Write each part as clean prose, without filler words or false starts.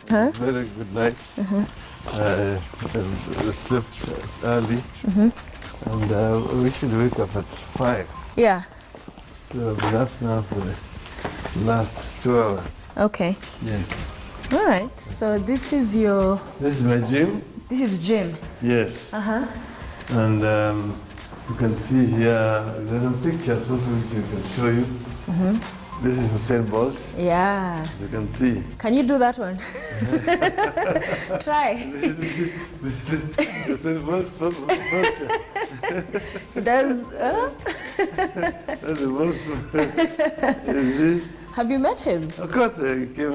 Huh? It's very good night. I slept early, and we should wake up at 5. Yeah. So I've been up now for the last 2 hours. Okay. Yes. All right. So this is your... This is my gym. This is gym. Yes. And you can see here, there are pictures also which I can show you. This is Usain Bolt. Yeah. As you can see. Can you do that one? Try. Usain Bolt posture. He does. That's the most. Have you met him? Of course, I came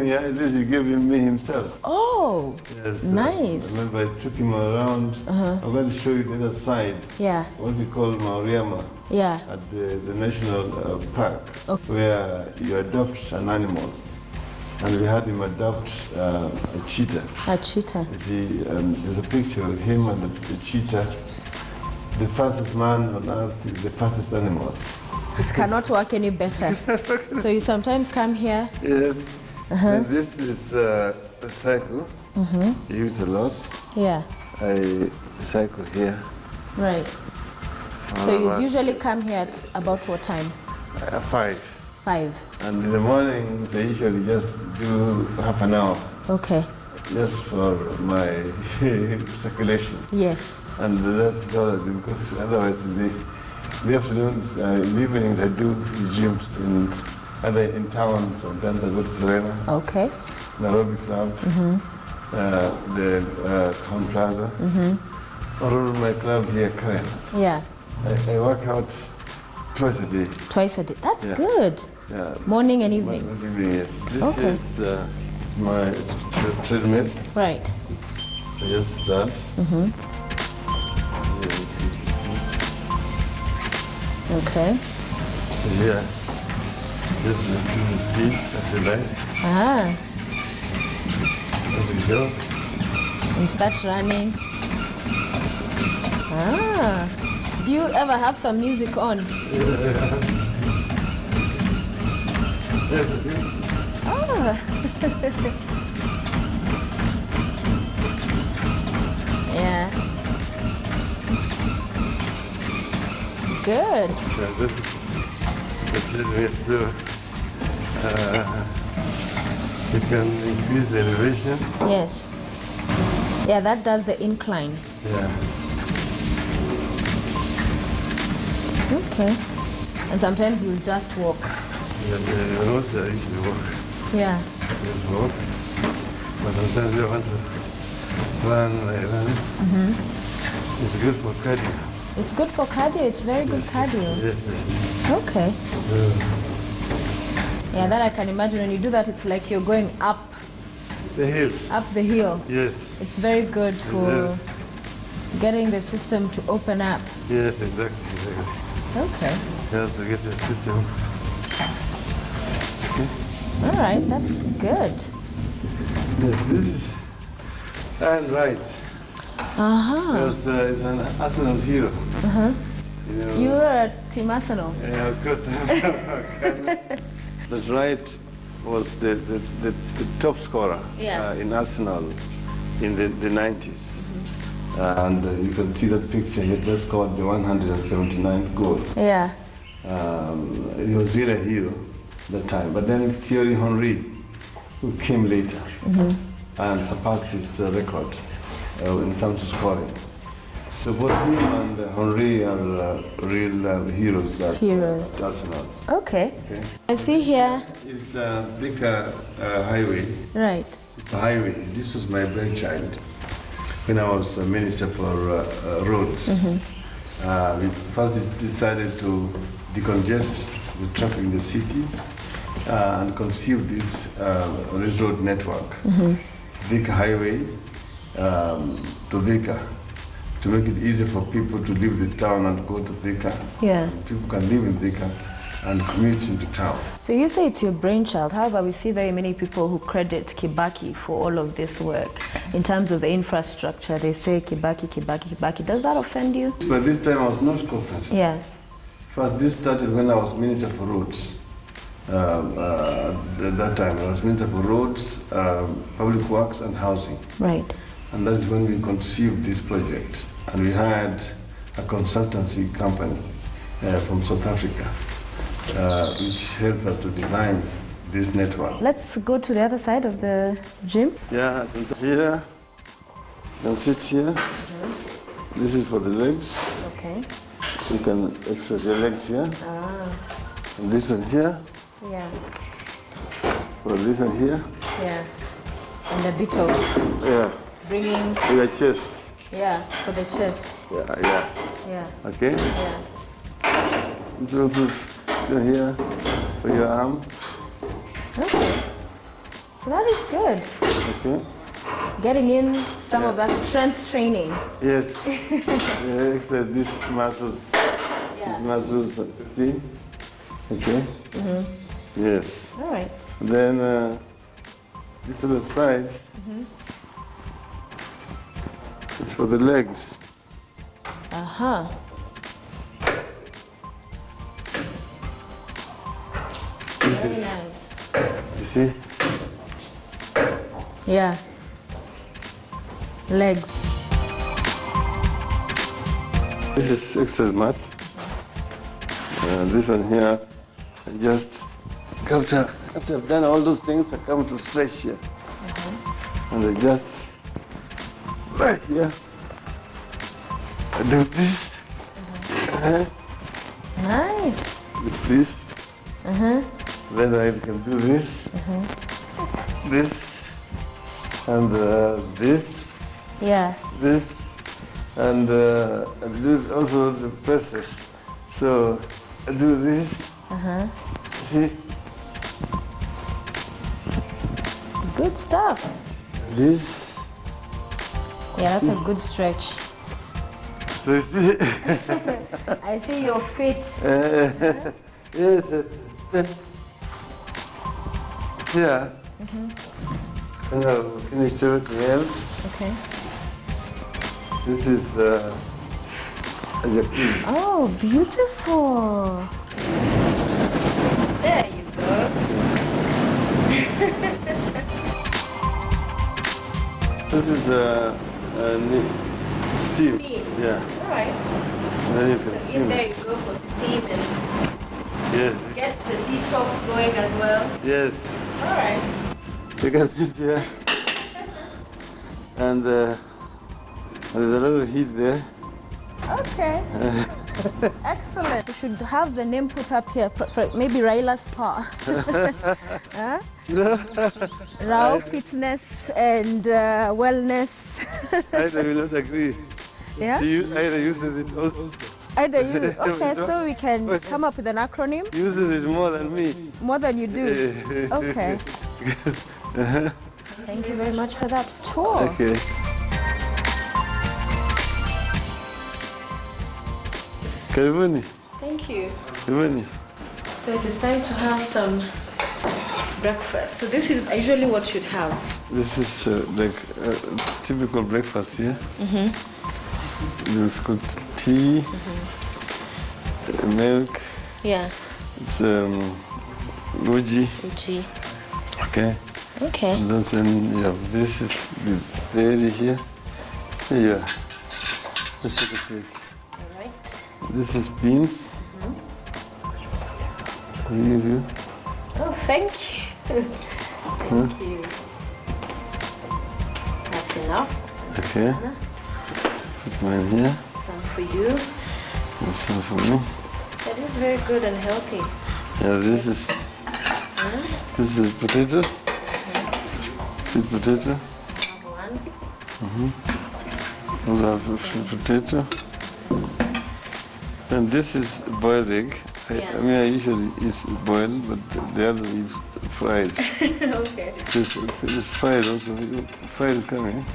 here. He gave me himself. Oh, yes, nice. I remember I took him around. I'm going to show you the other side. Yeah. What we call Mauriama. Yeah. At the national park, okay. Where you adopt an animal. And we had him adopt a cheetah. A cheetah. You see, there's a picture of him and the cheetah. The fastest man on earth is the fastest animal. It cannot work any better. So you sometimes come here? Yes. And this is a cycle. I use a lot. Yeah. I cycle here. Right. So you usually come here at about what time? 5. 5. And in the morning, I usually just do half an hour. Okay. Just for my circulation. Yes. And that's all I do, because otherwise in the afternoons, in the evenings I do gyms either in town. Sometimes I go to Serena. Okay. Nairobi Club. The Town Plaza. Or my club here, Karen. Yeah. I work out twice a day. Twice a day. That's good. Yeah. Morning and evening. Morning and evening, yes. This is my treadmill. Right. I just start. Okay. So yeah, this is the speed that you like. There we go. And start running. Do you ever have some music on? Yeah. Good. This is it too. You can increase the elevation. Yes. Yeah, that does the incline. Yeah. Okay. And sometimes you'll just walk. Yeah, also I usually walk. Yeah. Just walk. But sometimes you want to run. It's good for cardio. It's good for cardio. It's very good cardio. Yes. Okay. Yeah, that I can imagine. When you do that, it's like you're going up the hill. Up the hill. Yes. It's very good for getting the system to open up. Yes, exactly. Okay. Yes, to get the system. Okay. All right, that's good. Yes, this is and right. Because it's an Arsenal hero. You know, you were a Team Arsenal. Yeah, of course. But Wright was the top scorer in Arsenal in the 90s. And you can see that picture. He had just scored the 179th goal. Yeah. He was really a hero that time. But then Thierry Henry, who came later and surpassed his record in terms of scoring. So both him and Henry are real heroes at Arsenal. Okay. I see here. It's Thika Highway. Right. It's a highway. This was my brainchild when I was Minister for Roads. We first decided to decongest the traffic in the city and conceive this road network. Thika Highway to Thika, to make it easy for people to leave the town and go to Thika. Yeah. People can live in Thika and commute into town. So you say it's your brainchild. However, we see very many people who credit Kibaki for all of this work. In terms of the infrastructure, they say Kibaki, Kibaki, Kibaki. Does that offend you? But this time I was not confident. Yeah. First, this started when I was Minister for Roads. at that time. I was Minister for Roads, Public Works and Housing. Right. And that is when we conceived this project. And we hired a consultancy company from South Africa, which helped us to design this network. Let's go to the other side of the gym. Yeah, here, you can sit here. This is for the legs. Okay. You can exercise your legs here. Ah. And this one here. Yeah. For this one here. Yeah. And a bit of. Yeah. Bringing. For your chest. Yeah, for the chest. Yeah. Yeah. Okay. Yeah. Do here for your arm. Okay. So that is good. Okay. Getting in some of that strength training. Yes. Exercise these muscles. Yeah. These muscles. See? Okay. Yes. All right. Then this other side is for the legs. Very nice. You see? Yeah. Legs. This is exercise mat. This one here, I just after I've done all those things, I come to stretch here. And I just right here. I do this. Nice. With this. Then I can do this. This. And this. Yeah. This. And do also the presses. So I do this. See? Good stuff. This. Yeah, that's a good stretch. So you see? I see your feet. Yes. Yeah. And I've finished everything else. Okay. This is a jacuzzi. Oh, beautiful. There you go. This is steam. Steam. Yeah. All right. Then you can So steam in there it. you go for steam and Yes. gets the detox going as well. Yes. All right. You can sit here. And there's a lot of heat there. Okay. Excellent. We should have the name put up here, for maybe Raila Spa. Huh? Rao Fitness and Wellness. I will not agree. Yeah? Ida uses it also. Either you. Okay, so we can come up with an acronym. Uses it more than me. More than you do. Okay. Thank you very much for that tour. Okay. Karibuni. Thank you. Karibuni. So it is time to have some breakfast. So this is usually what you'd have. This is like typical breakfast here. It's got tea, milk. Yeah. It's uji. Uji. Okay. Okay. And then you have this is the dairy here. Here you are. Let's take a plate. All right. This is beans. Here. Oh, thank you. Thank you. That's enough. Okay. Put mine here. Some for you. And some for me. That is very good and healthy. Yeah, this is potatoes. Sweet potato. Have one. Also sweet potato. And this is boiled egg. I mean, I usually eat boiled, but the other is fried. Okay. This is fried also. Fried is coming.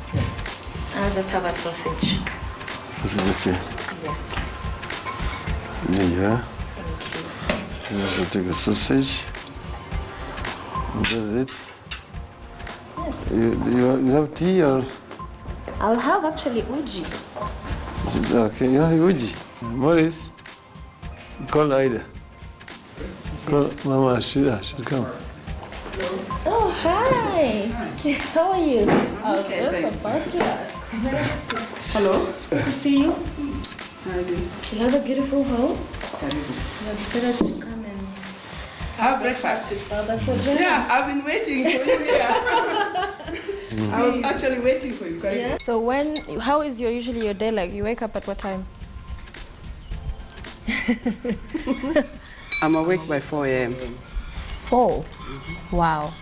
I'll just have a sausage. Sausage, okay. Yes. There you are. Thank you. You also take a sausage. And that's it. Yes. You have tea or? I'll have actually uji. Okay, you have uji. Maurice, call Ida. Mama, she'll come. Oh, hi. How are you? I was just about to ask. Hello. Good to see you. How are you? You have a beautiful home. Very good. You have decided to come and Have breakfast. with Father. So very Yeah, I've been waiting for you here. I was actually waiting for you. Yeah. So how is usually your day like? You wake up at what time? I'm awake by 4 a.m. 4. Wow.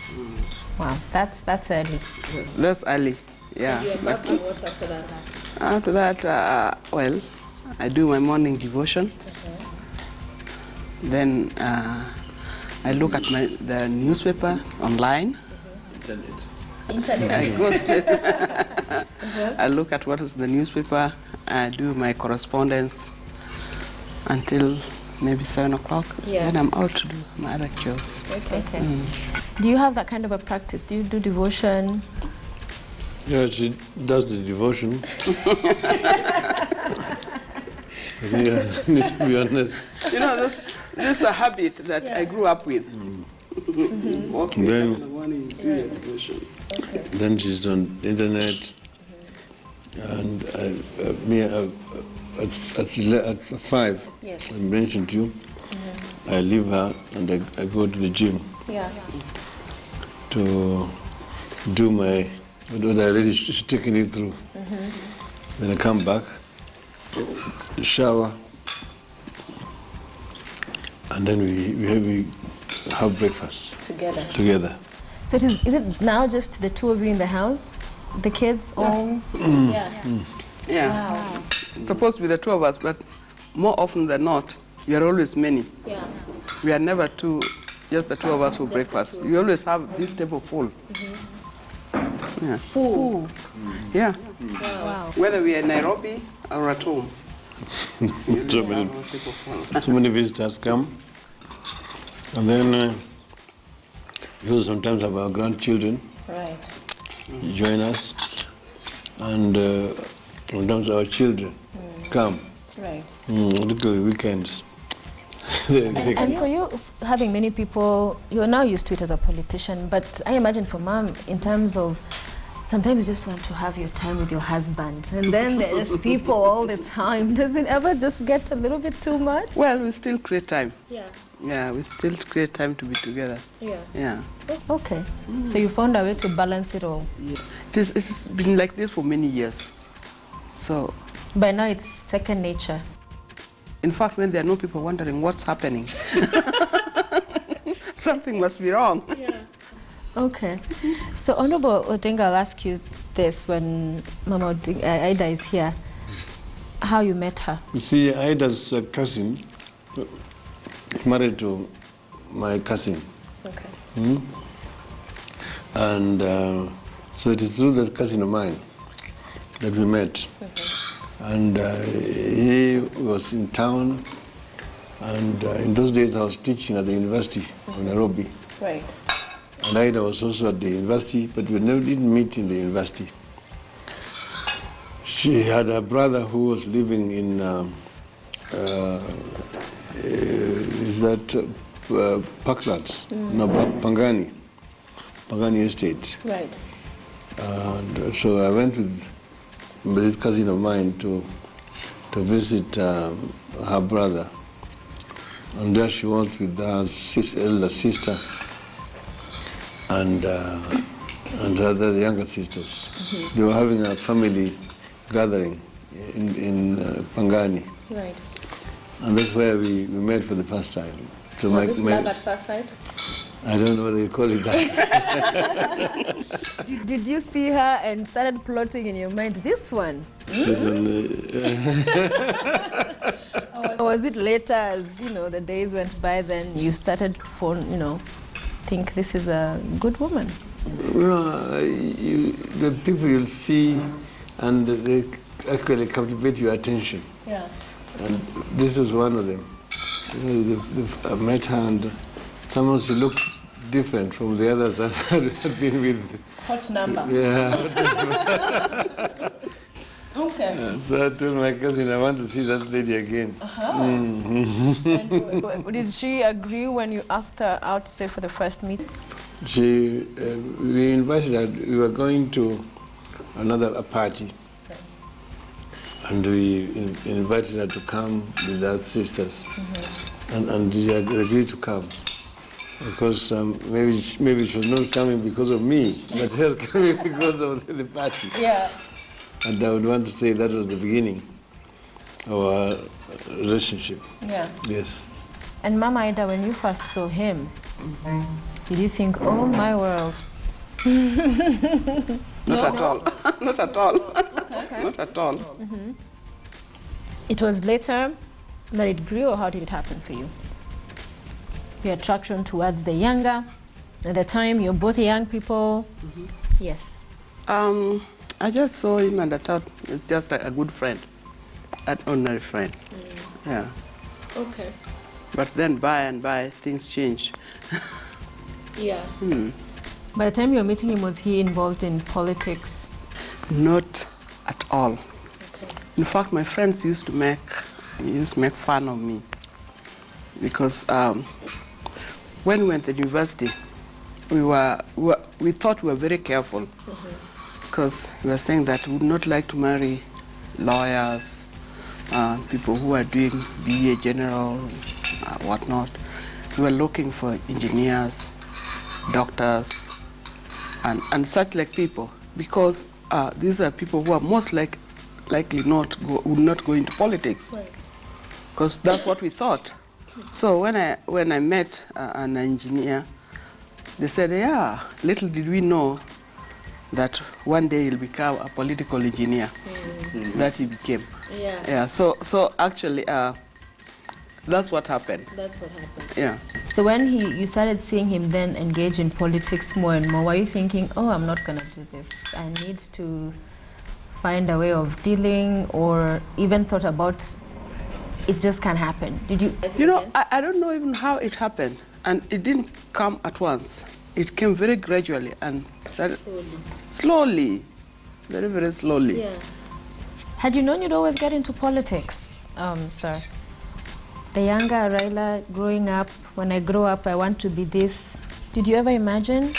Wow, that's early. That's early. Yeah. You But what after that? after that, well, I do my morning devotion. Then I look at the newspaper online. Internet. I go straight. I look at what is the newspaper. I do my correspondence until maybe 7 o'clock. Yeah. Then I'm out to do my other chores. Okay. Do you have that kind of a practice? Do you do devotion? Yeah, she does the devotion. Yeah, need to be honest. You know, this is a habit that I grew up with. Walking Then- in the morning, doing a devotion. Then she's on the internet, and at 5, Yes. I mentioned to you, I leave her and I go to the gym Yeah. to do my, what I already taken it through. Then I come back, shower, and then we have breakfast together. So is it now just the two of you in the house? The kids all? Yeah. Wow. It's supposed to be the two of us, but more often than not, we are always many. Yeah. We are never just the two of us for breakfast. We always have this table full. Yeah. Full. Yeah. Wow. Whether we are in Nairobi or at home. So many visitors come, and then you sometimes have our grandchildren Right. join us, and sometimes our children come, Right. particularly weekends. They And for you, having many people, you're now used to it as a politician, but I imagine for mom, in terms of sometimes you just want to have your time with your husband, and then there's people all the time. Does it ever just get a little bit too much? Well, we still create time. Yeah. Yeah, we still create time to be together. Yeah. Yeah. Okay. So you found a way to balance it all. It's been like this for many years. So, By now it's second nature. in fact, when there are no people wondering what's happening, something must be wrong. Yeah. Okay. So Honorable Odinga, I'll ask you this when Mama Ida is here. How you met her? You see, Ida's cousin is married to my cousin. Okay. And so it is through that cousin of mine that we met. And he was in town, and in those days I was teaching at the university in Nairobi. Right. And Ida was also at the university, but we never didn't meet in the university. She had a brother who was living in Parklands, no, Pangani Estate. Right. And so I went with this cousin of mine to visit her brother, and there she was with her elder sister and her other younger sisters. They were having a family gathering in Pangani. Right. And that's where we met for the first time. So Was it love at first sight? I don't know what you call it that. Did you see her and started plotting in your mind, this one? This one, Or was it later, as the days went by, then you started to think this is a good woman? The people you'll see, and they actually captivate your attention. Yeah. And this was one of them. I met her, and somehow she looked different from the others I had been with. Hot number. Yeah. Okay. So I told my cousin, I want to see that lady again. And did she agree when you asked her out, say, for the first meet? We invited her. We were going to another party. And we invited her to come with our sisters. And she agreed to come. Because maybe she was not coming because of me, but her coming because of the party. Yeah. And I would want to say that was the beginning of our relationship. Yeah. Yes. And Mama Ida, when you first saw him, did you think, oh my world? Not at all. Not at all. Okay. Not at all. It was later that it grew, or how did it happen for you? Your attraction towards the younger, at the time you're both young people. Yes. I just saw him and I thought it's just a good friend, an ordinary friend. Yeah. Okay. But then by and by things changed. Yeah. By the time you were meeting him, was he involved in politics? Not at all. Okay. In fact, my friends used to make fun of me because when we went to university, we thought we were very careful because we were saying that we would not like to marry lawyers, people who are doing BA general, whatnot. We were looking for engineers, doctors, and such like people, because these are people who are most likely would not go into politics, because that's what we thought. So when I met an engineer, they said, yeah, little did we know that one day he'll become a political engineer. That he became. Yeah. So actually, that's what happened. That's what happened. Yeah. So when you started seeing him then engage in politics more and more, were you thinking, oh, I'm not gonna do this, I need to find a way of dealing, or even thought about it just can't happen? Did you? You know, I don't know even how it happened, and it didn't come at once. It came very gradually and slowly, very, very slowly. Yeah. Had you known you'd always get into politics, sir? The younger Raila growing up, when I grow up, I want to be this. Did you ever imagine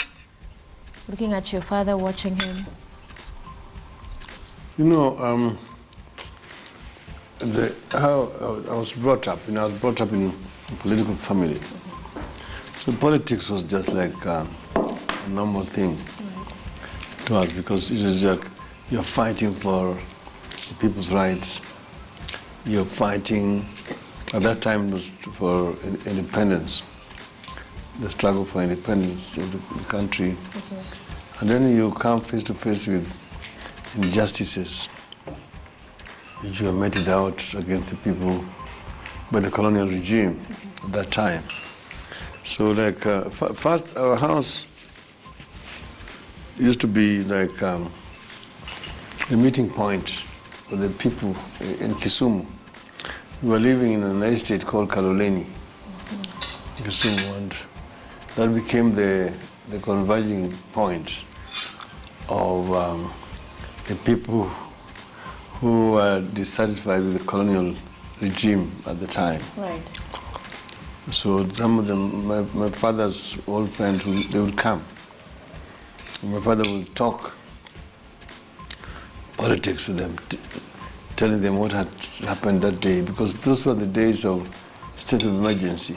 looking at your father, watching him? You know, how I was brought up, I was brought up in a political family. So politics was just like a normal thing to us, because it was like you're fighting for people's rights. You're fighting, at that time it was for independence, the struggle for independence of the country. And then you come face to face with injustices. You are meted out against the people by the colonial regime at that time. So like first our house used to be like a meeting point for the people in Kisumu. We were living in an estate called Kaloleni, Kisumu, and that became the converging point of the people who were dissatisfied with the colonial regime at the time. Right. So some of them, my father's old friends, they would come. My father would talk politics with them, telling them what had happened that day, because those were the days of state of emergency.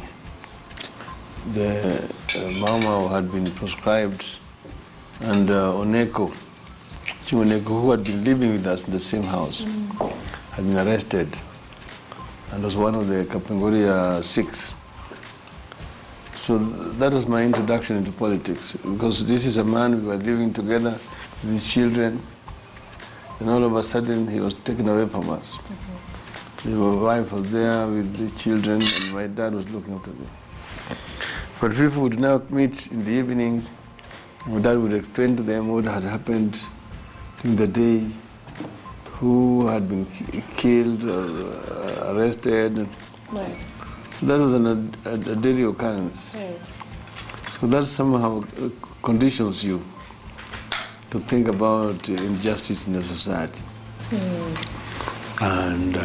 The Mama had been proscribed, and Oneko, who had been living with us in the same house, had been arrested and was one of the Kapenguria 6. So that was my introduction into politics, because this is a man, we were living together with his children, and all of a sudden he was taken away from us. His wife was there with the children, and my dad was looking after them. But people would now meet in the evenings. My dad would explain to them what had happened during the day, who had been killed or arrested. Right. So that was a daily occurrence. Right. So that somehow conditions you to think about injustice in the society. And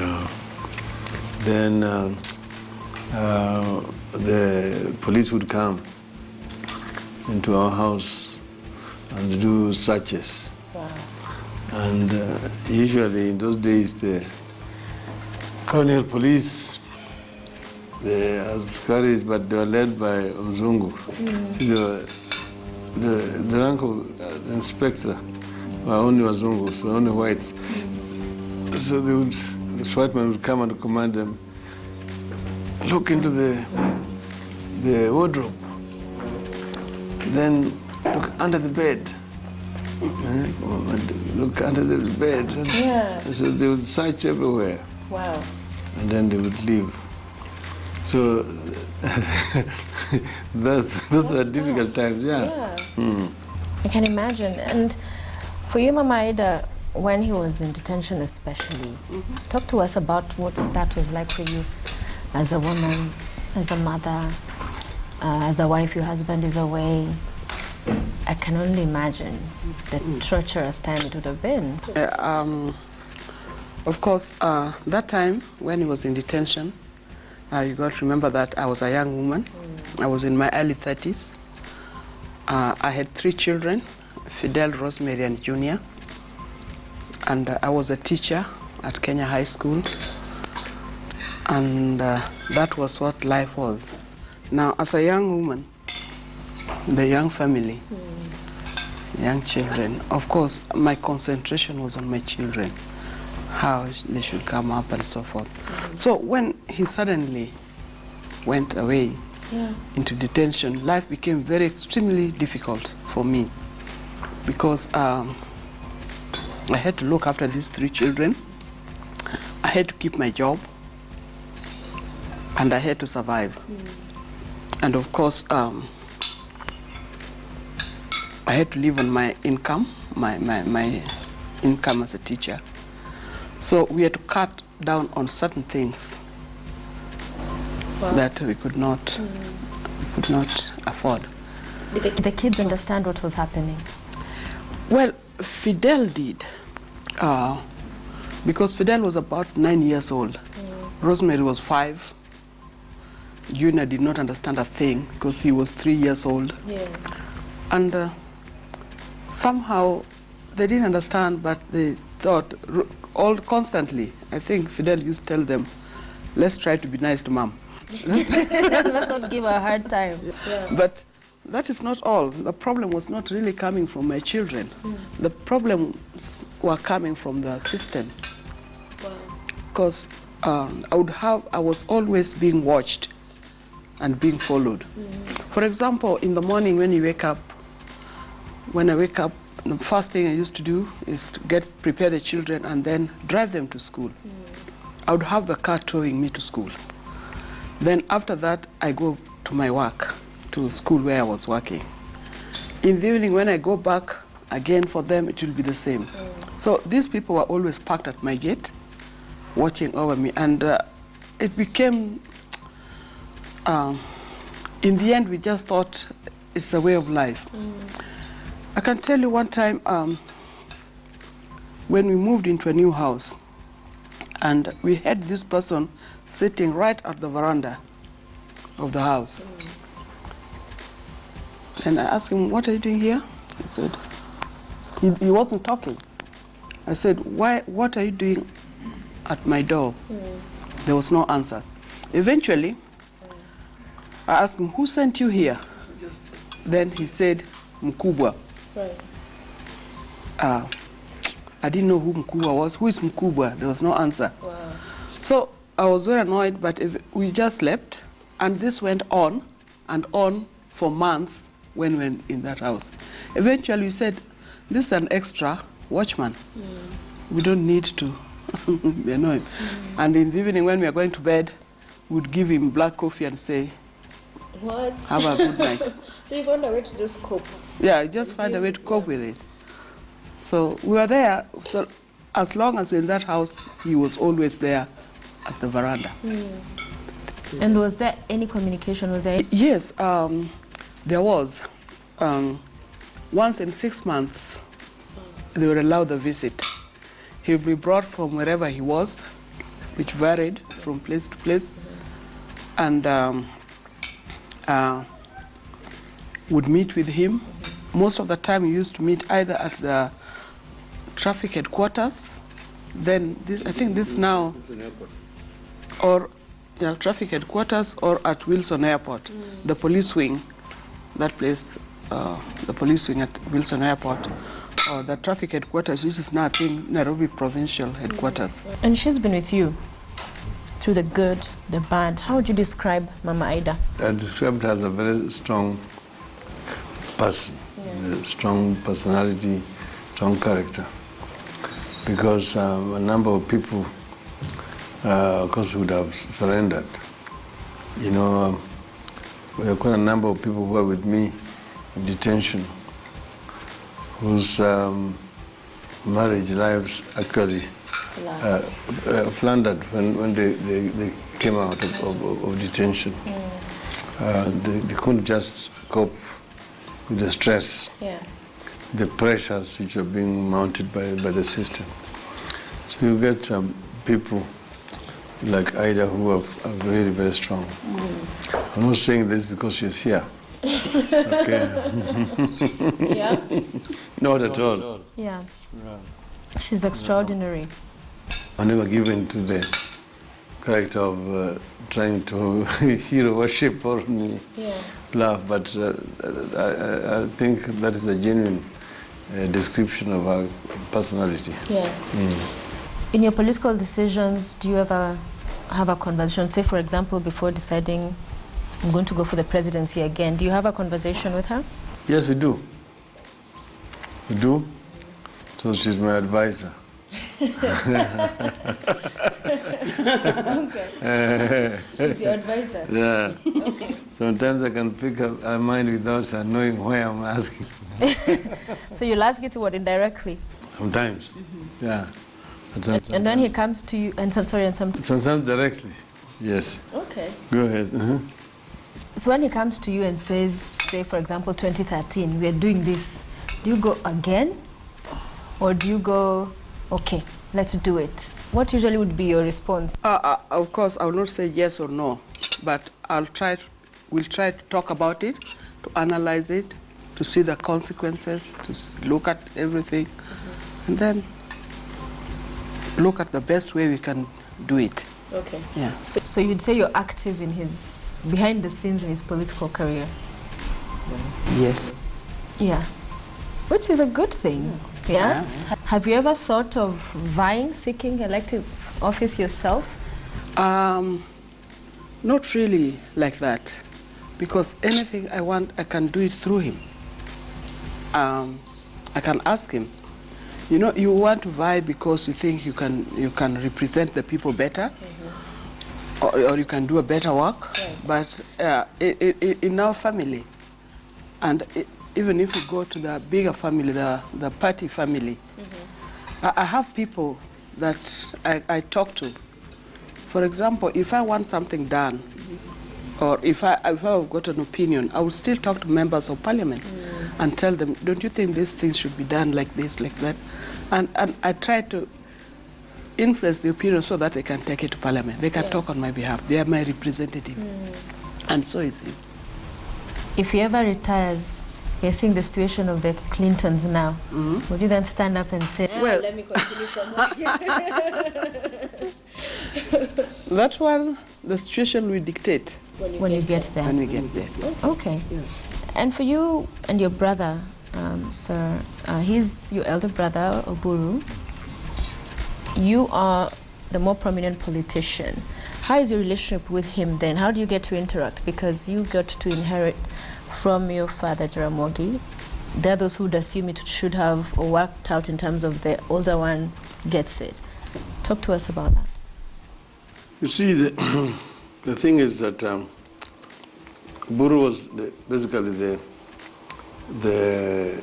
then the police would come into our house and do searches. Wow. And usually in those days the colonial police, they are Askaris, but they were led by Mzungu. The rank of the inspector were only Wazungus, were only whites. So this white man would come and command them, look into the wardrobe, then look under the bed. Look under the bed. Yeah. So they would search everywhere. Wow. And then they would leave. So those were difficult times, yeah. I can imagine. And for you, Mama Ida, when he was in detention especially, talk to us about what that was like for you as a woman, as a mother, as a wife. Your husband is away. I can only imagine the treacherous time it would have been. Of course, that time when he was in detention, you got to remember that I was a young woman. I was in my early 30s. I had 3 children, Fidel, Rosemary, and Junior. And I was a teacher at Kenya High School. And that was what life was. Now, as a young woman, the young family, young children, of course, my concentration was on my children, how they should come up and so forth. So when he suddenly went away into detention, life became very extremely difficult for me, because I had to look after these 3 children, I had to keep my job, and I had to survive. And of course, I had to live on my income, my income as a teacher. So we had to cut down on certain things that we could not afford. Did the kids understand what was happening? Well, Fidel did, because Fidel was about 9 years old. Rosemary was 5. Junior did not understand a thing because he was 3 years old. And somehow they didn't understand, but they thought constantly. I think Fidel used to tell them, let's try to be nice to mom. Let's not give her a hard time. But that is not all. The problem was not really coming from my children. The problems were coming from the system. Because I was always being watched and being followed. For example, in the morning when I wake up, the first thing I used to do is to prepare the children and then drive them to school. I would have the car towing me to school. Then after that, I go to my work, to school where I was working. In the evening, when I go back again for them, it will be the same. So these people were always parked at my gate, watching over me, and it became, in the end, we just thought it's a way of life. I can tell you one time, when we moved into a new house, and we had this person sitting right at the veranda of the house. And I asked him, what are you doing here? He said, he wasn't talking. I said, what are you doing at my door? There was no answer. Eventually, I asked him, who sent you here? Then he said, Mkubwa. I didn't know who Mkubwa was. Who is Mkubwa? There was no answer. So I was very annoyed, but we just left, and this went on and on for months when we were in that house. Eventually we said, this is an extra watchman. We don't need to be annoyed. And in the evening when we are going to bed, we'd give him black coffee and say, What? have a good night. So you found a way to just cope? Yeah, just find a way to cope with it. So we were there, so as long as we were in that house, he was always there at the veranda. And was there any communication? Was there? Yes, there was. Once in 6 months, they would allow the visit. He would be brought from wherever he was, which varied from place to place, and would meet with him. Most of the time we used to meet either at the traffic headquarters, then this, I think this now, or traffic headquarters, or at Wilson Airport, the police wing, that place, the police wing at Wilson Airport, or the traffic headquarters, which is now, I think, Nairobi provincial headquarters. And she's been with you through the good, the bad. How would you describe Mama Ida? I described her as a very strong person, a strong personality, strong character. Because a number of people, of course, would have surrendered. You know, there are quite a number of people who were with me in detention, whose marriage lives actually floundered when they came out of detention. They couldn't just cope with the stress, the pressures which are being mounted by the system. So you get people like Ida who are really very strong. I'm not saying this because she's here. Okay. Not at all. Yeah. She's extraordinary. I never given to the character of trying to hero worship or laugh, but I think that is a genuine description of her personality. In your political decisions, do you ever have a conversation, say for example, before deciding I'm going to go for the presidency again, do you have a conversation with her? Yes, we do. We do. So she's my advisor. Okay. She's your advisor? Yeah. Okay. Sometimes I can pick up her mind without her knowing why I'm asking. So you'll ask it what, indirectly? Sometimes. Yeah. And then he comes to you, and sometimes directly. Yes. Okay. Go ahead. So when he comes to you and says, say for example 2013, we are doing this, do you go again? Or do you go, okay, let's do it? What usually would be your response? Of course, I will not say yes or no, but we'll try to talk about it, to analyze it, to see the consequences, to look at everything, and then look at the best way we can do it. Okay. Yeah. So you'd say you're active in his, behind the scenes in his political career? Yes. Yeah. Which is a good thing. Yeah? Have you ever thought of vying, seeking elective office yourself? Not really like that, because anything I want, I can do it through him. I can ask him. You know, you want to vie because you think you can represent the people better, or you can do a better work. But in our family, and even if you go to the bigger family, the party family, I have people that I talk to. For example, if I want something done, or if I've got an opinion, I will still talk to members of parliament and tell them, don't you think these things should be done like this, like that? And I try to influence the opinion so that they can take it to parliament. They can talk on my behalf. They are my representative. And so is it. If he ever retires, you're seeing the situation of the Clintons now. Would you then stand up and say, well, let me continue from that one, the situation will dictate. When you get there. When we get there. Okay. And for you and your brother, sir, he's your elder brother, Oburu. You are the more prominent politician. How is your relationship with him then? How do you get to interact? Because you got to inherit from your father, Jaramogi. There are those who would assume it should have worked out in terms of the older one gets it. Talk to us about that. You see, the thing is that Buru was basically the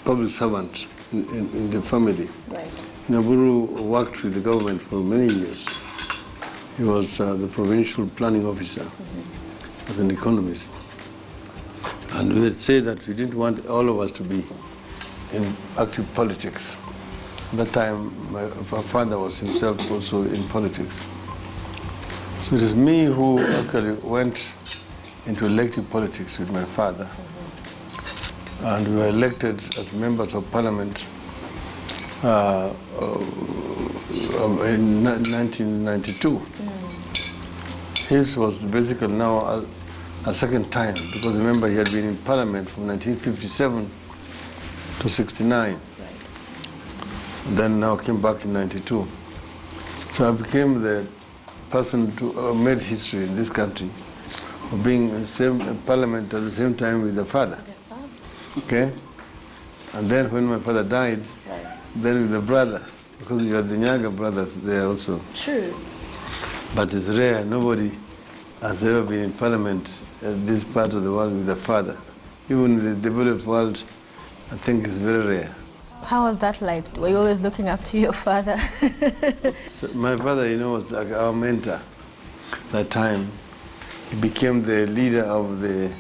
public servant in the family. Right. Buru worked with the government for many years. He was the provincial planning officer as an economist. And we would say that we didn't want all of us to be in active politics. At that time, my father was himself also in politics. So it is me who actually went into elective politics with my father. And we were elected as members of parliament in 1992. His was basically now a second time, because remember he had been in parliament from 1957 to 69. Then now came back in 92. So I became the person who made history in this country of being in the same parliament at the same time with the father. Okay? And then when my father died, then with the brother, because you had the younger brothers there also. True. But it's rare, nobody has ever been in parliament in this part of the world with the father. Even in the developed world, I think it's very rare. How was that like? Were you always looking up to your father? So my father, you know, was like our mentor that time. He became the leader of the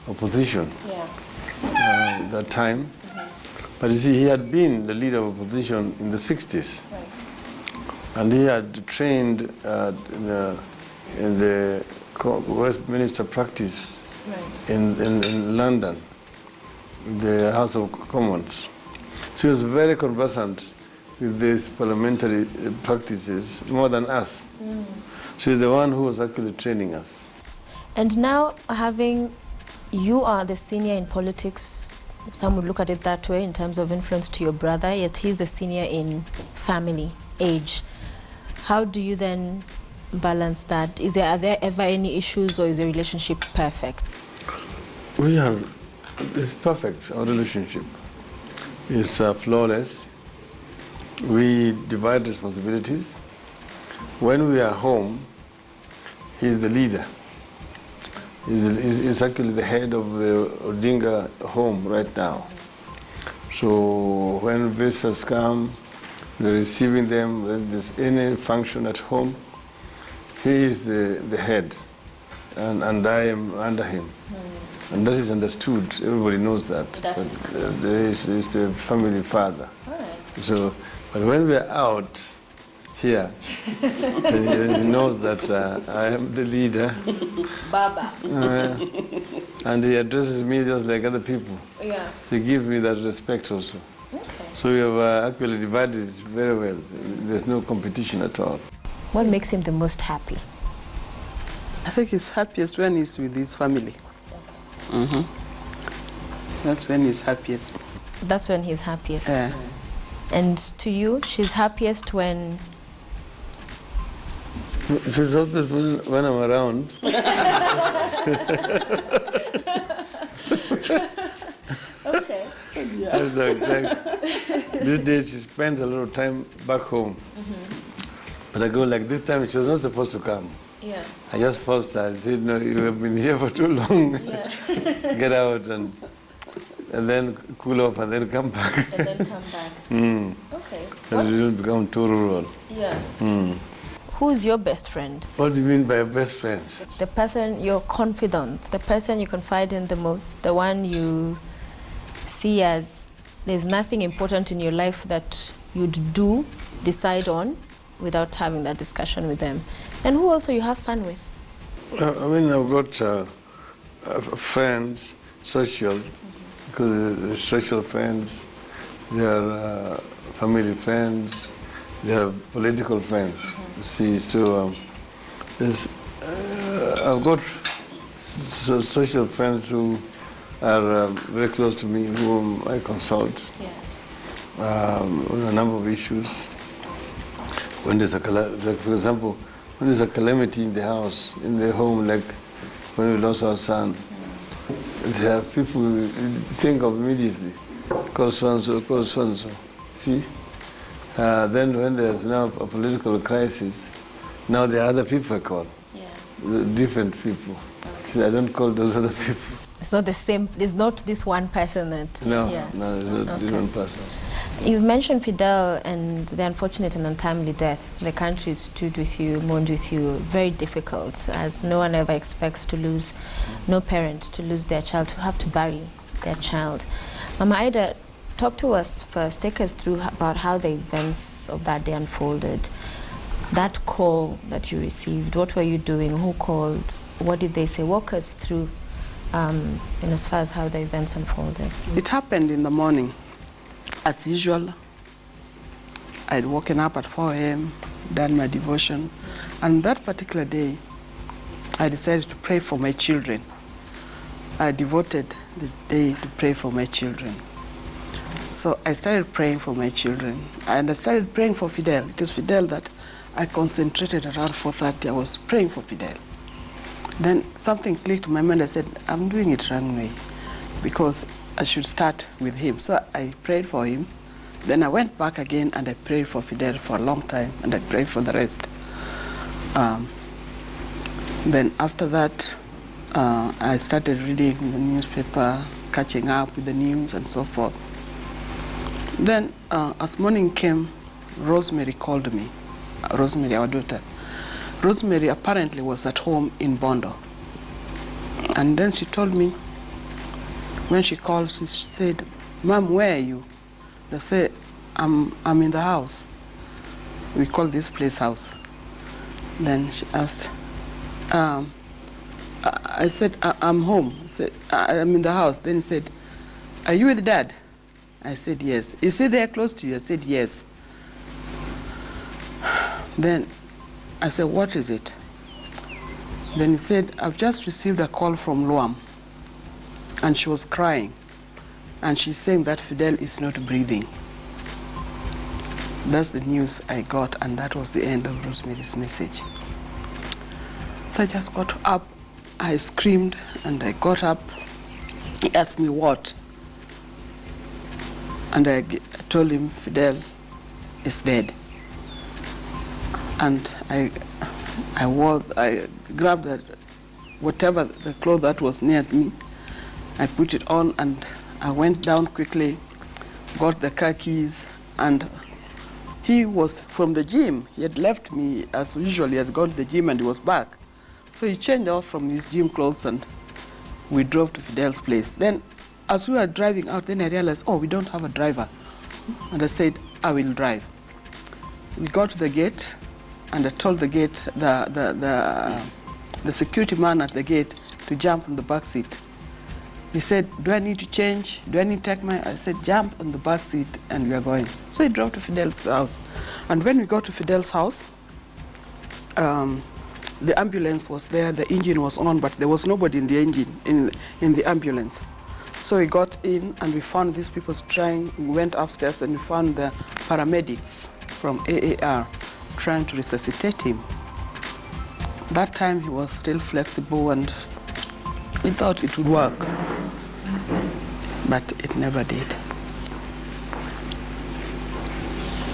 opposition that time. But you see, he had been the leader of opposition in the 60s. And he had trained in the Westminster practice in London, the House of Commons. So he was very conversant with these parliamentary practices, more than us. So he's the one who was actually training us. And now, you are the senior in politics, some would look at it that way in terms of influence to your brother, yet he's the senior in family, age. How do you then balance that? Are there ever any issues, or is the relationship perfect? It's perfect, our relationship. It's flawless. We divide responsibilities. When we are home, he's the leader. He's actually the head of the Odinga home right now. So when visitors come, we're receiving them. When there's any function at home, he is the head, and I am under him. And that is understood. Everybody knows that. He's the family father. So, but when we're out here, he knows that I am the leader. Baba. And he addresses me just like other people. He gives me that respect also. So we have actually divided it very well. There's no competition at all. What makes him the most happy? I think he's happiest when he's with his family. That's when he's happiest. That's when he's happiest. And to you, she's happiest when? She's happiest when I'm around. Okay. That's exact. These days she spends a lot of time back home. But I go like this time she was not supposed to come. I just forced her. I said, no, you have been here for too long. Get out and then cool off and then come back. And then come back. Okay. And it will become too rural. Who's your best friend? What do you mean by best friends? The person you're confident, the person you confide in the most, the one you see as there's nothing important in your life that you'd decide on without having that discussion with them. And who also you have fun with? I mean, I've got friends, social, because they're social friends, they are family friends, they are political friends. You see, so I've got social friends who are very close to me, whom I consult on a number of issues. When there's like for example, when there's a calamity in the house, in the home, like when we lost our son, there are people you think of immediately. Call so-and-so, call so-and-so. See? Then when there's now a political crisis, now there are other people I call. Different people. See, I don't call those other people. It's not the same, there's not this one person that... No, there's not this one person. You've mentioned Fidel and the unfortunate and untimely death. The country stood with you, mourned with you. Very difficult, as no one ever expects to lose, no parent to lose their child, to have to bury their child. Mama Ida, talk to us first. Take us through about how the events of that day unfolded. That call that you received, what were you doing? Who called? What did they say? Walk us through as far as how the events unfolded. It happened in the morning. As usual, I'd woken up at 4 a.m., done my devotion, and that particular day, I decided to pray for my children. I devoted the day to pray for my children. So I started praying for my children, and I started praying for Fidel. It is Fidel that I concentrated around 4:30. I was praying for Fidel. Then something clicked in my mind. I said, I'm doing it wrong way, because I should start with him. So I prayed for him. Then I went back again and I prayed for Fidel for a long time, and I prayed for the rest. Then after that, I started reading the newspaper, catching up with the news and so forth. Then as morning came, Rosemary called me. Rosemary, our daughter. Rosemary apparently was at home in Bondo. And then she told me, when she called, she said, Mom, where are you? I said, I'm in the house. We call this place house. Then she asked, I said, I'm home. I said, I'm in the house. Then he said, are you with Dad? I said, yes. Is he there close to you? I said, yes. Then I said, what is it? Then he said, I've just received a call from Luam. And she was crying. And she's saying that Fidel is not breathing. That's the news I got, and that was the end of Rosemary's message. So I just got up. I screamed, and I got up. He asked me what? And I told him Fidel is dead. And I grabbed whatever the cloth that was near me. I put it on, and I went down quickly, got the car keys, and he was from the gym. He had left me as usual. He had gone to the gym and he was back. So he changed off from his gym clothes and we drove to Fidel's place. Then as we were driving out, then I realized, oh, we don't have a driver. And I said, I will drive. We got to the gate, and I told the gate, the security man at the gate to jump in the back seat. He said, do I need to change? Do I need to take my... I said, jump on the back seat and we are going. So he drove to Fidel's house. And when we got to Fidel's house, the ambulance was there, the engine was on, but there was nobody in the engine, in the ambulance. So we got in and we found these people trying. We went upstairs and we found the paramedics from AAR trying to resuscitate him. That time he was still flexible and we thought it would work, but it never did.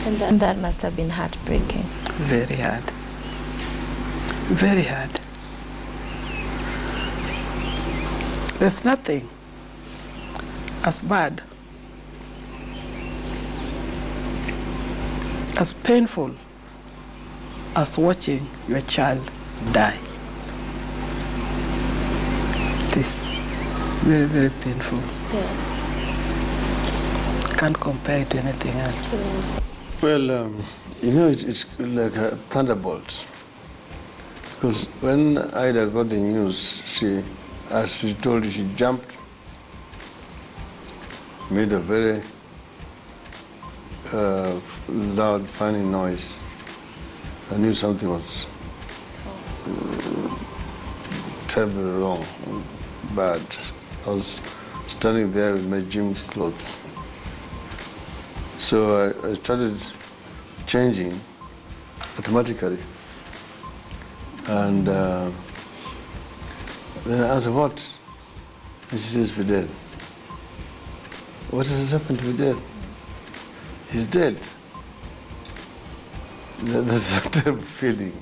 And that must have been heartbreaking. Very hard. Very hard. There's nothing as bad, as painful as watching your child die. It is very, very painful. Yeah. Can't compare it to anything else. Well, it's like a thunderbolt. Because when Ida got the news, as she told you, she jumped, made a very loud, funny noise. I knew something was terribly wrong, bad. I was standing there with my gym clothes. So I started changing automatically. And then I asked, what? And she says, Fidel. What has happened to Fidel? He's dead. That's a terrible feeling.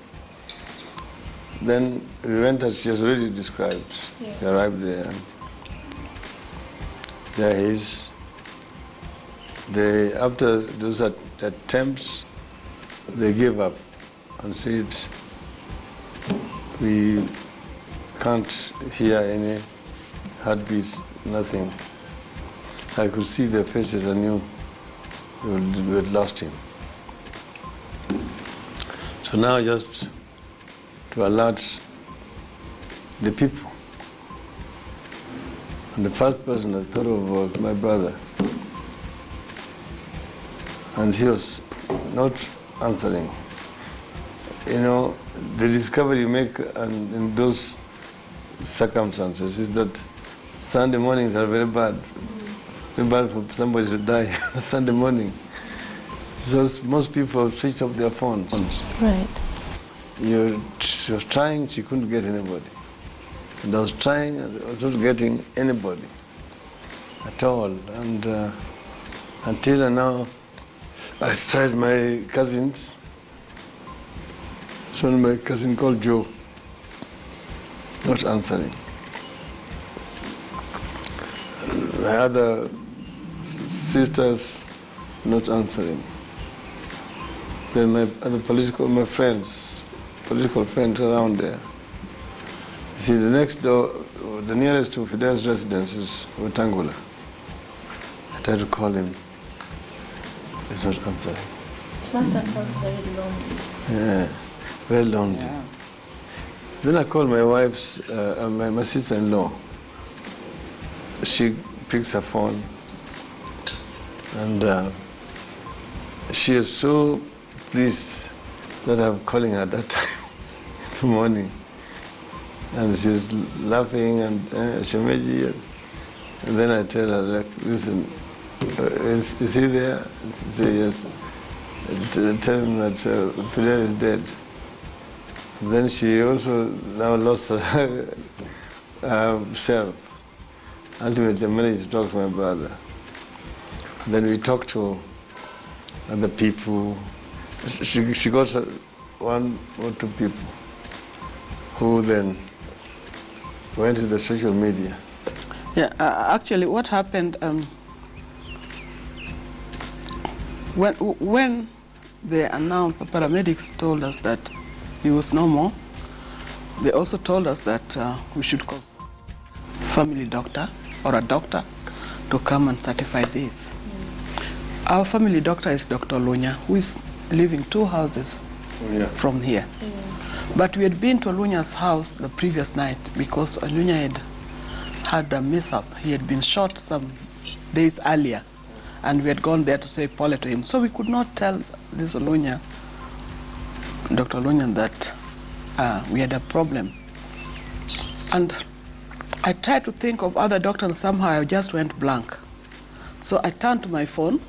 Then we went as she has already described. Yeah. We arrived there. There he is. After those attempts, they gave up and said, we can't hear any heartbeat, nothing. I could see their faces. I knew we had lost him. So now just to alert the people. And the first person I thought of was my brother. And he was not answering. You know, the discovery you make in those circumstances is that Sunday mornings are very bad. Very bad for somebody to die Sunday morning. Because most people switch off their phones. Right. She was trying, she couldn't get anybody. And I was trying, and I was not getting anybody at all. And until now, I tried my cousins. So my cousin called Joe, not answering. My other sisters, not answering. Then my other political friends around there. See, the next door, the nearest to Fidel's residence is Wetangula. I tried to call him. He's not answering. It must have felt very lonely. Yeah, very lonely. Yeah. Then I called my wife's, my sister-in-law. She picks her phone, and she is so pleased that I'm calling her that time in the morning. And she's laughing and Shemeji. And then I tell her, like, listen, is he there? She says, yes. Tell him that Fidel is dead. Then she also now lost herself. Ultimately, I managed to talk to my brother. Then we talked to other people. She got one or two people who then went to the social media. Yeah, actually what happened, when they announced, the paramedics told us that he was no more, they also told us that we should call family doctor or a doctor to come and certify this. Our family doctor is Dr. Lunya, who is living 2 houses from here. But we had been to Lunya's house the previous night because Lunya had a mishap. He had been shot some days earlier, and we had gone there to say pole to him. So we could not tell this Lunya, Dr. Lunya, that we had a problem. And I tried to think of other doctors, somehow I just went blank. So I turned to my phone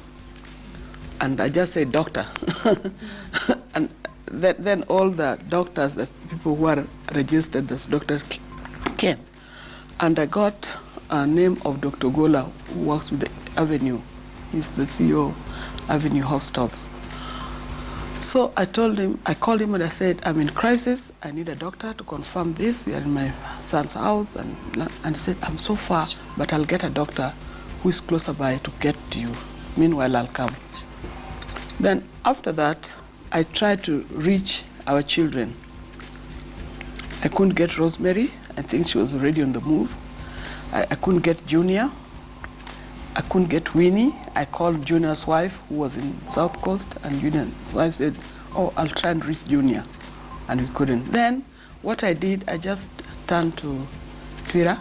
and I just said, doctor. And then all the doctors, the people who are registered as doctors came. And I got a name of Dr. Gola, who works with the Avenue. He's the CEO of Avenue Hospitals. So I told him, I called him and I said, I'm in crisis, I need a doctor to confirm this. We are in my son's house. And he said, I'm so far, but I'll get a doctor who is closer by to get to you. Meanwhile, I'll come. Then after that, I tried to reach our children. I couldn't get Rosemary. I think she was already on the move. I couldn't get Junior. I couldn't get Winnie. I called Junior's wife, who was in South Coast, and Junior's wife said, oh, I'll try and reach Junior. And we couldn't. Then what I did, I just turned to Twitter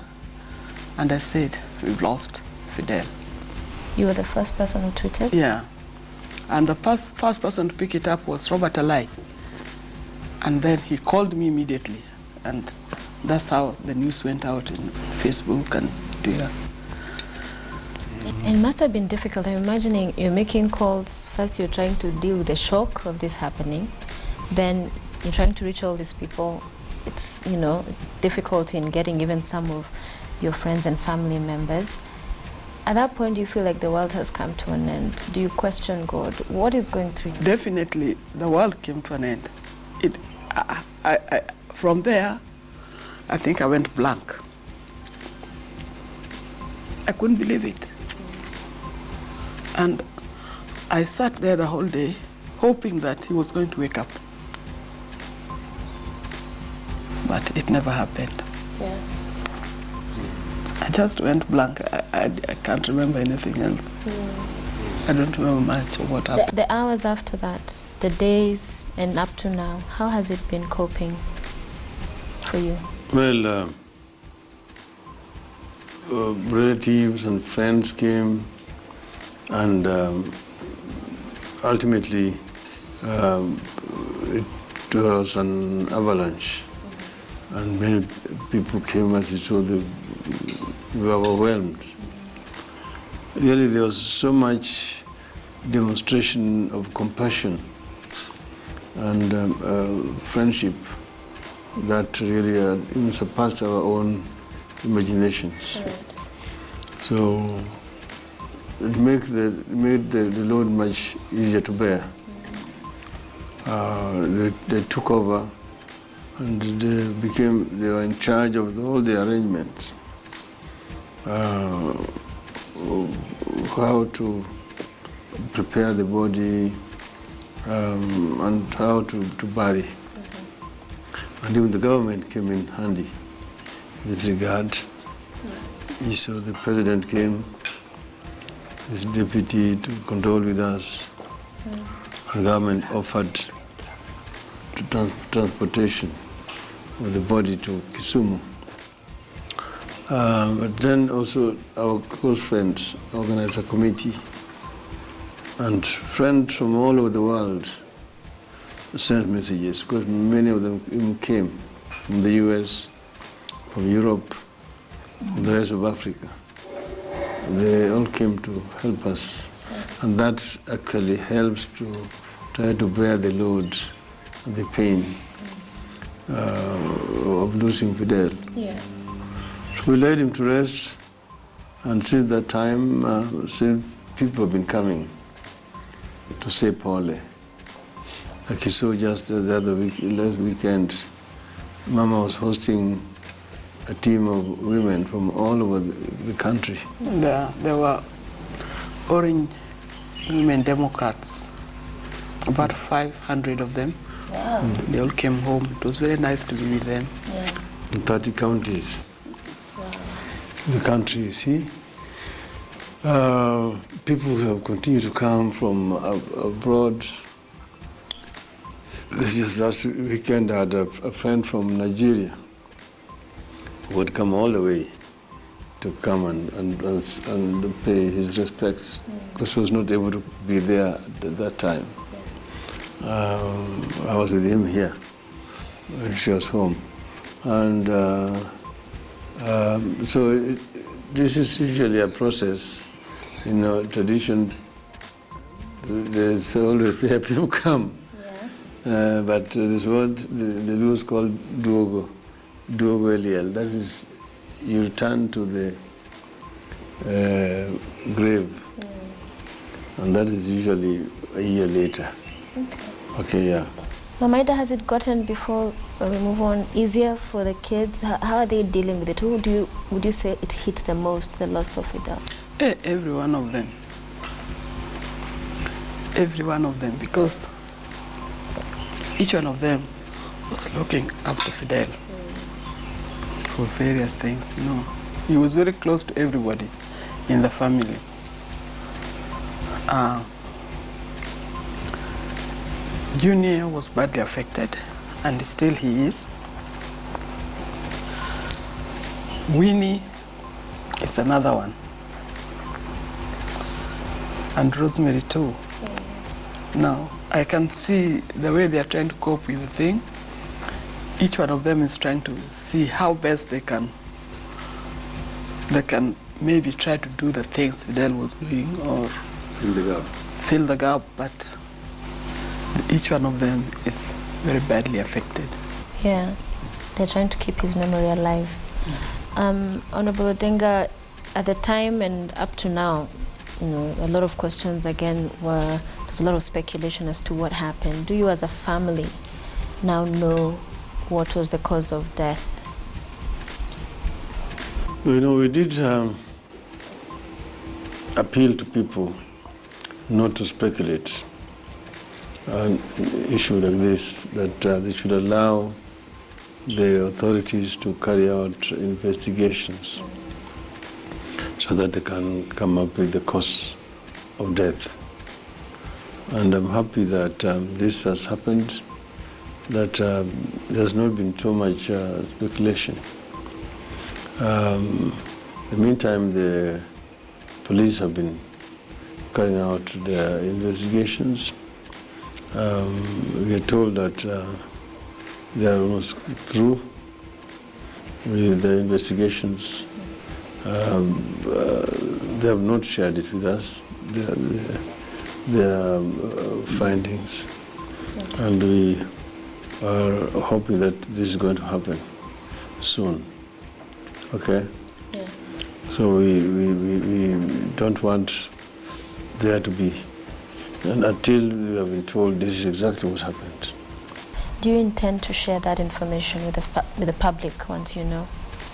and I said, we've lost Fidel. You were the first person who tweeted? Yeah. And the first person to pick it up was Robert Alai. And then he called me immediately. And that's how the news went out in Facebook and Twitter. It must have been difficult. I'm imagining you're making calls. First you're trying to deal with the shock of this happening. Then you're trying to reach all these people. It's, you know, difficult in getting even some of your friends and family members. At that point, do you feel like the world has come to an end? Do you question God? What is going through you? Definitely, the world came to an end. From there, I think I went blank. I couldn't believe it. And I sat there the whole day, hoping that he was going to wake up. But it never happened. Yeah. I just went blank. I can't remember anything else. I don't remember much of what happened. The hours after that, the days, and up to now, how has it been coping for you? Well, relatives and friends came, and ultimately it was an avalanche, and many people came as you saw. We were overwhelmed. Really, there was so much demonstration of compassion and friendship that really even surpassed our own imaginations. Right. So it made the load much easier to bear. They took over, and they were in charge of all the arrangements. How to prepare the body and how to bury. And even the government came in handy in this regard. Yes. So the president came, his deputy, to condole with us. The government offered transportation of the body to Kisumu. But then also our close friends organized a committee, and friends from all over the world sent messages, because many of them even came from the US, from Europe, from the rest of Africa. They all came to help us, and that actually helps to try to bear the load and the pain of losing Fidel. Yeah. So we laid him to rest, and since that time, since people have been coming to say Paule. Like you saw just the other week, last weekend, Mama was hosting a team of women from all over the country. There were Orange Women Democrats, about 500 of them. Wow. They all came home. It was very nice to be with them. Yeah. In 30 counties. Wow. The country, you see. People who have continued to come from abroad. This is last weekend I had a friend from Nigeria who would come all the way to come and pay his respects, because he was not able to be there at that time. I was with him here when she was home, and so this is usually a process. In our tradition, there's always there people come. Yeah. But this word, the rules called duogo eliel. That is, you return to the grave, and that is usually a year later. Okay, yeah. Mamaida, has it gotten, before we move on, easier for the kids? How are they dealing with it? Would you say it hit the most, the loss of Fidel? Every one of them. Every one of them, because each one of them was looking after Fidel for various things. You know, he was very close to everybody in the family. Junior was badly affected, and still he is. Winnie is another one, and Rosemary too. Now, I can see the way they are trying to cope with the thing. Each one of them is trying to see how best they can maybe try to do the things Fidel was doing, or fill the gap, but each one of them is very badly affected. Yeah, they're trying to keep his memory alive. Honorable Odinga, at the time and up to now, you know, a lot of questions again there's a lot of speculation as to what happened. Do you as a family now know what was the cause of death? You know, we did appeal to people not to speculate on an issue like this, that they should allow the authorities to carry out investigations so that they can come up with the cause of death. And I'm happy that this has happened, that there's not been too much speculation. In the meantime, the police have been carrying out their investigations. We are told that they are almost through with the investigations. They have not shared it with us, their findings, and we are hoping that this is going to happen soon. Okay? Yeah. So we don't want there to be, and until we have been told this is exactly what happened. Do you intend to share that information with the public once you know?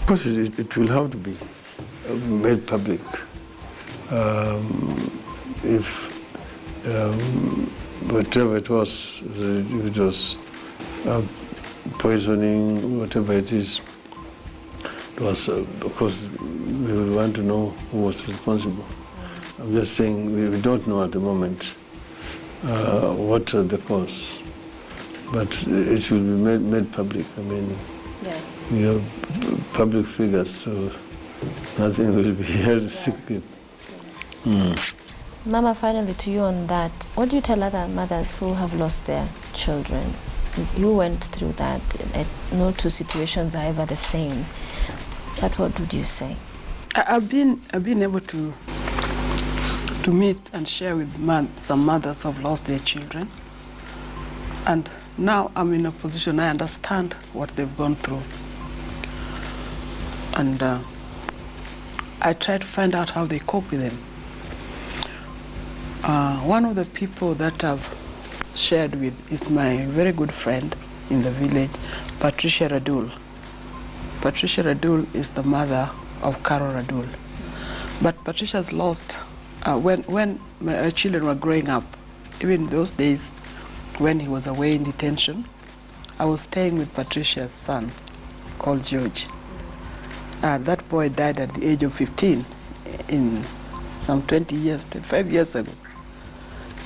Of course, it will have to be made public. If whatever it was, if it was poisoning, whatever it is, it was, of course, we would want to know who was responsible. I'm just saying we don't know at the moment what the cause, but it will be made public. I mean, we have public figures, so nothing will be held secret. Mama, finally to you on that, what do you tell other mothers who have lost their children? You went through that. No two situations are ever the same. But what would you say? I've been able to meet and share with some mothers who have lost their children, and now I'm in a position I understand what they've gone through, and I try to find out how they cope with them. One of the people that I've shared with is my very good friend in the village, Patricia Radul. Patricia Radul is the mother of Carol Radul. But Patricia's lost, when my children were growing up, even those days when he was away in detention, I was staying with Patricia's son called George. That boy died at the age of 15 in some 20 years, 25 years ago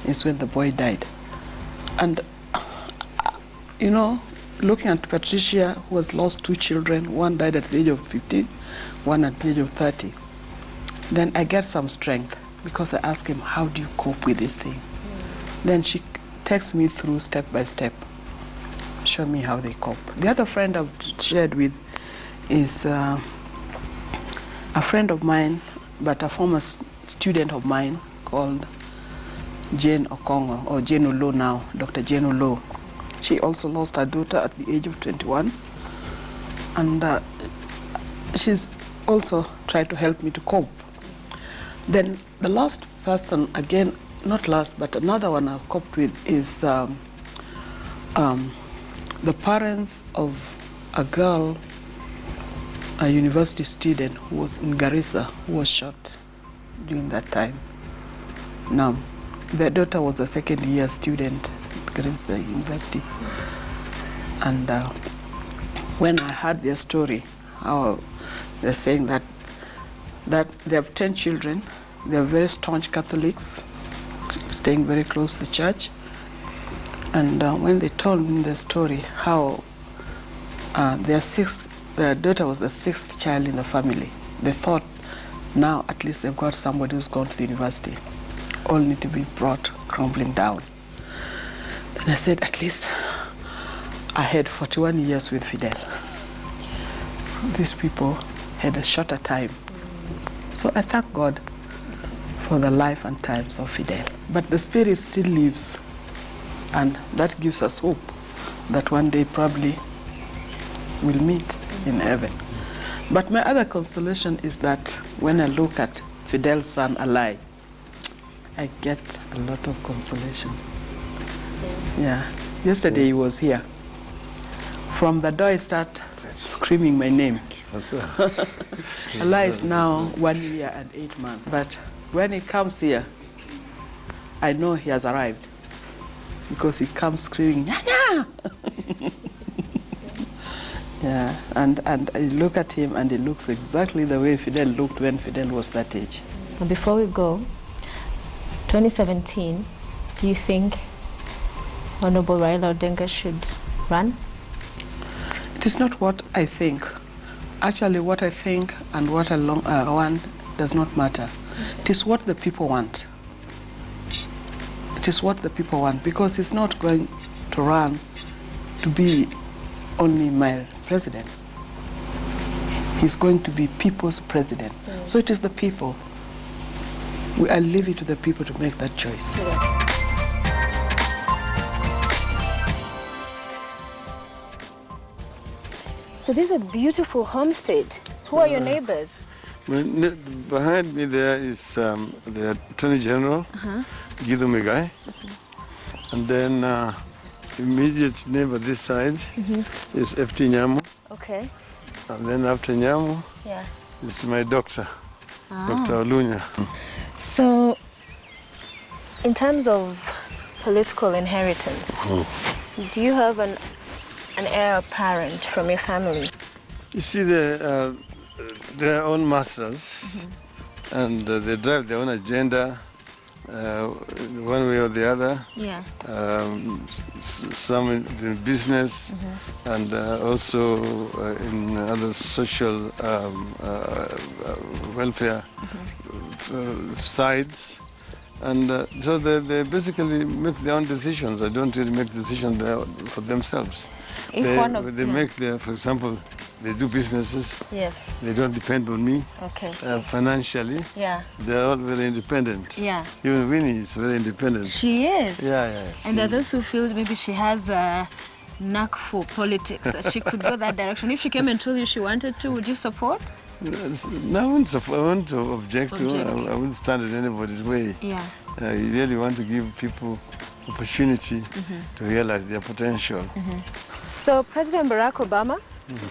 is when the boy died. And, you know, looking at Patricia, who has lost 2 children, one died at the age of 15, one at the age of 30, then I get some strength because I ask him, how do you cope with this thing? Then she takes me through step by step, show me how they cope. The other friend I've shared with is a friend of mine, but a former student of mine called Jane Okongo, or Jane Olo now, Dr. Jane Olo. She also lost her daughter at the age of 21, and she's also tried to help me to cope. Then the last person, again, not last, but another one I've coped with is the parents of a girl, a university student who was in Garissa, who was shot during that time. Now, their daughter was a second-year student at Garissa University. And when I heard their story, how they're saying that they have 10 children, they're very staunch Catholics, staying very close to the church. And when they told me the story, how their daughter was the 6th child in the family, they thought, now at least they've got somebody who's gone to the university. All need to be brought crumbling down. Then I said, at least I had 41 years with Fidel. These people had a shorter time. So I thank God for the life and times of Fidel. But the spirit still lives, and that gives us hope that one day probably we'll meet in heaven. But my other consolation is that when I look at Fidel's son alive, I get a lot of consolation. Yeah. Yesterday he was here. From the door he started screaming my name. Allah is now 1 year and 8 months. But when he comes here, I know he has arrived, because he comes screaming, Nyanya! Yeah, and I look at him and he looks exactly the way Fidel looked when Fidel was that age. Before we go, 2017, do you think Honorable Raila Odinga should run? It is not what I think. Actually, what I think and what I want does not matter. It is what the people want. It is what the people want, because he's not going to run to be only my president. He's going to be people's president. So it is the people. I leave it to the people to make that choice. So this is a beautiful homestead. Who are your neighbors? Behind me there is the Attorney General, Guido Megai. And then immediate neighbor this side is FT Nyamu. Okay. And then after Nyamu is my doctor, Dr. Olunya. So, in terms of political inheritance, do you have an heir apparent from your family? You see, they're their own masters, and they drive their own agenda one way or the other. Yeah. Some in business and also in other social welfare sides. And so they basically make their own decisions. I don't really make decisions for themselves. They make their, for example, they do businesses. Yes. They don't depend on me. Okay. Financially. Yeah. They're all very independent. Yeah. Even Winnie is very independent. She is. Yeah. And there are those who feel maybe she has a knack for politics, that she could go that direction. If she came and told you she wanted to, would you support? No, I wouldn't object to. I wouldn't stand in anybody's way. Yeah. You really want to give people opportunity to realize their potential. So President Barack Obama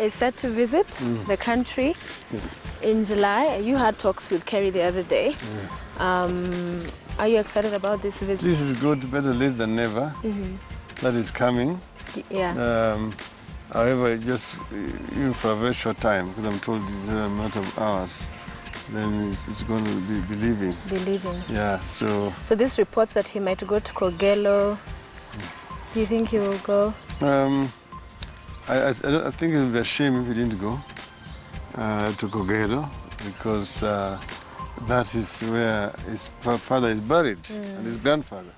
is set to visit the country in July. You had talks with Kerry the other day. Are you excited about this visit? This is good, better late than never. That is coming. Yeah. However, just even for a very short time, because I'm told it's a matter of hours, then it's going to be leaving. Yeah, so... So this reports that he might go to Kogelo. Do you think he will go? I think it would be a shame if he didn't go to Kogelo, because that is where his father is buried, and his grandfather.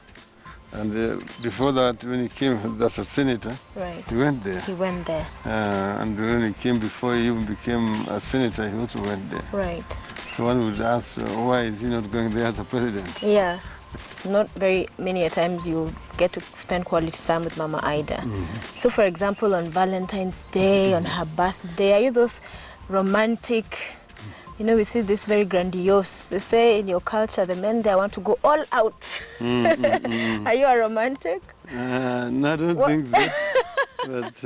And before that, when he came as a senator, he went there. And when he came, before he even became a senator, he also went there. Right. So one would ask, why is he not going there as a president? Yeah. It's not very many times you get to spend quality time with Mama Ida. So for example, on Valentine's Day, on her birthday, are you those romantic... You know, we see this very grandiose. They say in your culture, the men there want to go all out. Are you a romantic? No, I don't think so. But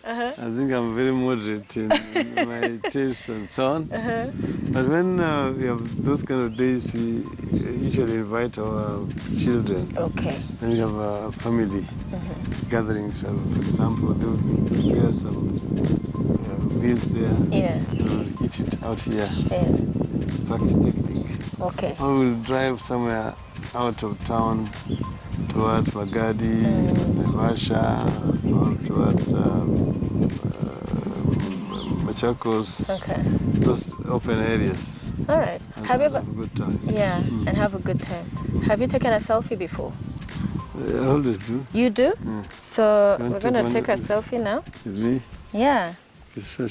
I think I'm very moderate in my taste and so on. But when we have those kind of days, we usually invite our children. Okay. Then we have a family gatherings. For example, they will prepare some meals there. Yeah. We'll eat it out here. Yeah. Picnic. Okay. Or we'll drive somewhere out of town towards Magadi, Naivasha, or towards Machakos. Okay. Those open areas. All right. Have you ever... Have a good time. Yeah, and have a good time. Have you taken a selfie before? I always do. You do? Yeah. So we're going to take a selfie now. With me? Yeah. Sure.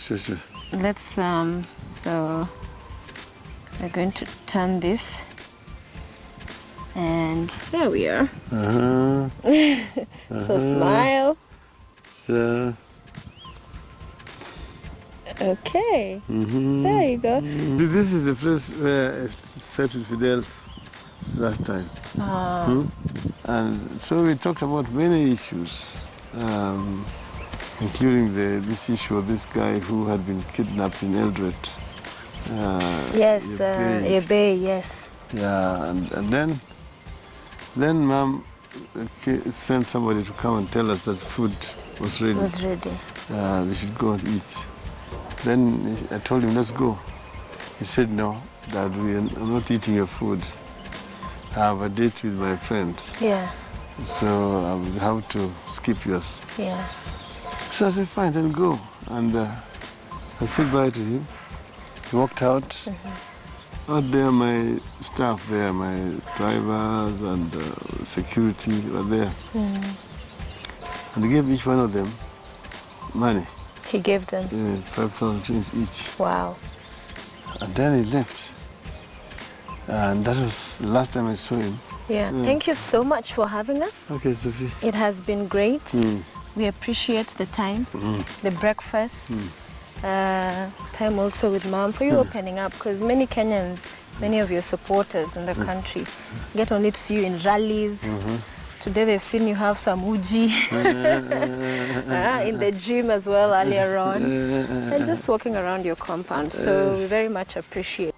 Let's, so we're going to turn this. And there we are. So smile. So. Okay. There you go. This is the place where I sat with Fidel last time. And so we talked about many issues, including this issue of this guy who had been kidnapped in Eldoret. Yes, Ebe, yes. Yeah, and then Mom sent somebody to come and tell us that food was ready. We should go and eat. Then I told him, let's go. He said, no, Dad, I'm not eating your food. I have a date with my friends. Yeah. So I will have to skip yours. Yeah. So I said, fine, then go. And I said bye to him. He walked out. Out there, my staff there, my drivers and security were there. And he gave each one of them money. He gave them? 5,000 shillings each. Wow. And then he left. And that was the last time I saw him. Yeah. Thank you so much for having us. Okay, Sophie. It has been great. We appreciate the time, the breakfast, time also with Mom, for you opening up, because many Kenyans, many of your supporters in the country get only to see you in rallies. Today they've seen you have some uji in the gym as well earlier on, and just walking around your compound. So we very much appreciate